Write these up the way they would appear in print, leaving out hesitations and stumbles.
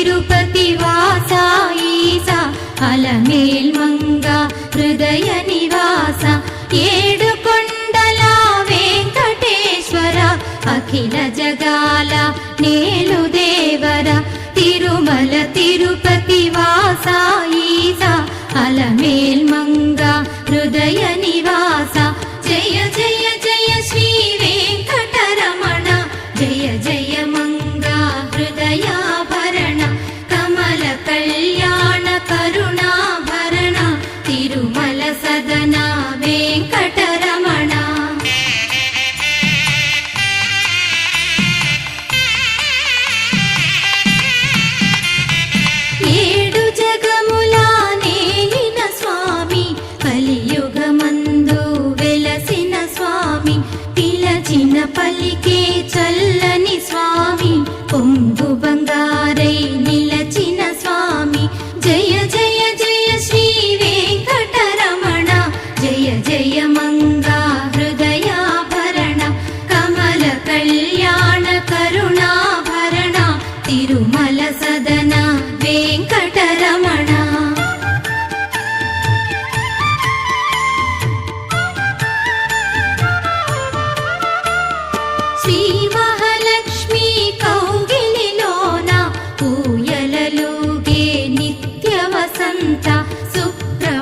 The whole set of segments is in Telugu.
తిరుపతి వాస ఈస అలమేల్ మంగ హృదయ నివాస ఏడు కొండల వెంకటేశ్వర అఖిల జగాల నేలు దేవర తిరుమల తిరుపతి వాస ఈస అలమేల్ మంగ హృదయ నివాస జయ జయ జయ శ్రీ వెంకటరమణ జయ జయ మంగ హృదయాభరణ కమల కళ్యాణ కరుణాభరణ తిరుమల సదన వెంకటరమణ ఏడు జగముల నేలిన స్వామి కలియుగమందు వెలసిన స్వామి పిలచిన పలికే చల్లని స్వామి పొంగు బంగారై నిలచిన స్వామి జయ జయ జయ శ్రీ వెంకటరమణ జయ జయ మంగా హృదయాభరణ కమల కళ్యాణ కరుణాభరణ తిరుమల సదన వెంకటరమణ శ్రీ మహాలక్ష్మి కౌగిలిలోన పూయలలుగే నిత్య వసంత సుప్రభాతమిది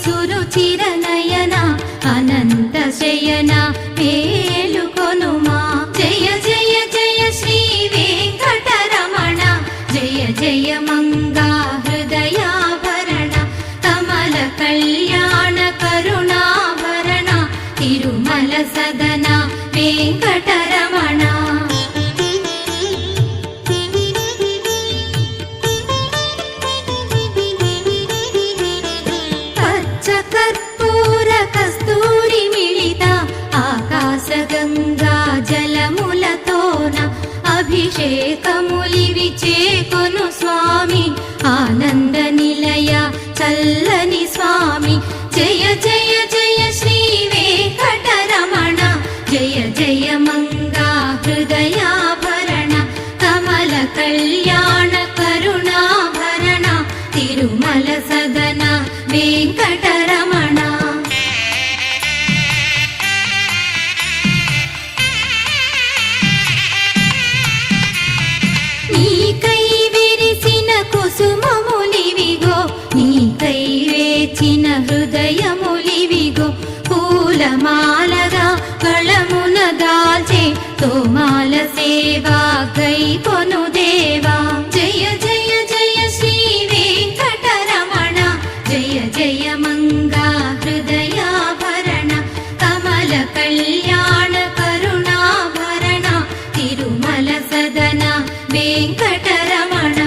సురుచిర నయన అనంత శయన మేలుకొనుమా జయ జయ జయ శ్రీ వెంకటరమణ జయ జయ మంగా హృదయాభరణ కమల కళ్యాణ కరుణాభరణ తిరుమల సదన వెంకటరమణ పచ్చ కర్పూర కస్తూరి మిళిత ఆకాశ గంగా జలములతోన అభిషేకములివి చేకొను స్వామి ఆనంద నిలయ చల్లని స్వామి జయ జయ జయ శ్రీ వెంకటరమణ జయ జయ మంగా హృదయాభరణ కమల కళ్యాణ కరుణాభరణ తిరుమల సదన వెంకటరమణ నీకై విరిసిన కుసుమములివిగో నీకై వేచిన హృదయములివిగో పూలమాలగా కళమున దాల్చే తోమాల సేవా గై కొను దేవా జయ జయ జయ శ్రీ వెంకటరమణ జయ జయ మంగా హృదయాభరణ కమల కళ్యాణ కరుణాభరణ తిరుమల సదన వెంకటరమణ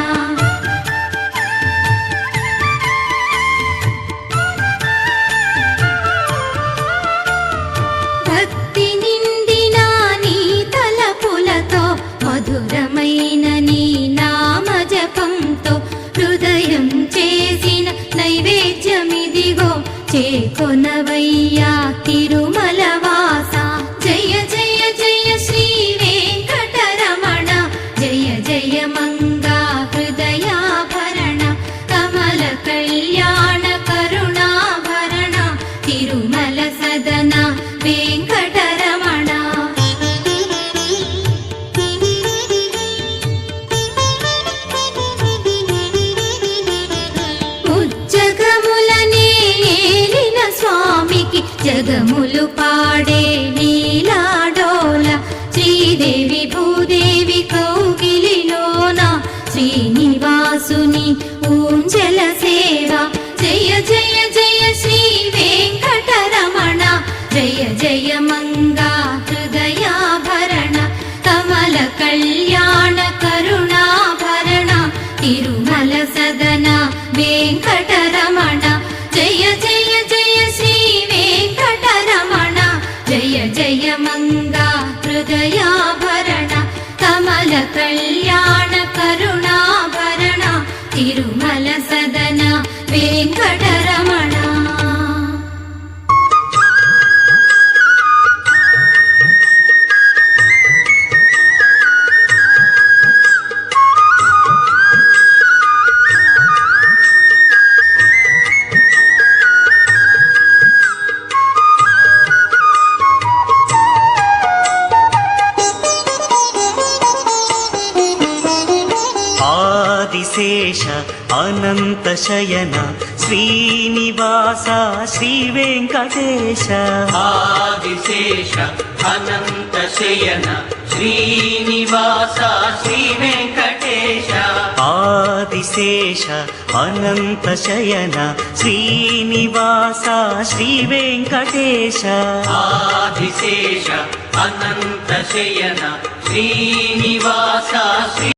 భక్తి నిండిన నీ తలపులతో మధురమైన నీ నామ జపంతో హృదయం చేసిన నైవేద్యమిదిగో చేకొనవయ్యా తిరుమల వాస జయ జయ జయ శ్రీ వెంకటరమణ జయ జయ మంగా హృదయాభరణ కమల కళ్యాణ కరుణాభరణ తిరుమల సదన వెంకటరమణ ఉజ్జగములనే ఏలిన స్వామికి జగములు పాడే నీలాడోల శ్రీదేవి భూదేవి కౌగిలిలోన శ్రీనివాసుని ఊంజల సేవ జయ జయ జయ శ్రీ వెంకటరమణ జయ జయ మంగా హృదయాభరణ కమల కళ్యాణ కరుణాభరణ తిరుమల సదన వెంకటరమణ జయ జయ జయ శ్రీ వెంకటరమణ జయ జయ మంగా హృదయాభరణ కమల కళ్యాణ కరుణాభరణ తిరుమల సదన వెంకటరమణ ఆదిశేష అనంత శయన శ్రీనివాస శ్రీ వెంకటేశ ఆదిశేష అనంత శయన శ్రీనివాస శ్రీ వెంకటేశ ఆదిశేష అనంత శయన శ్రీనివాస శ్రీ వెంకటేశ ఆదిశేష అనంత శయన శ్రీనివాస శ్రీ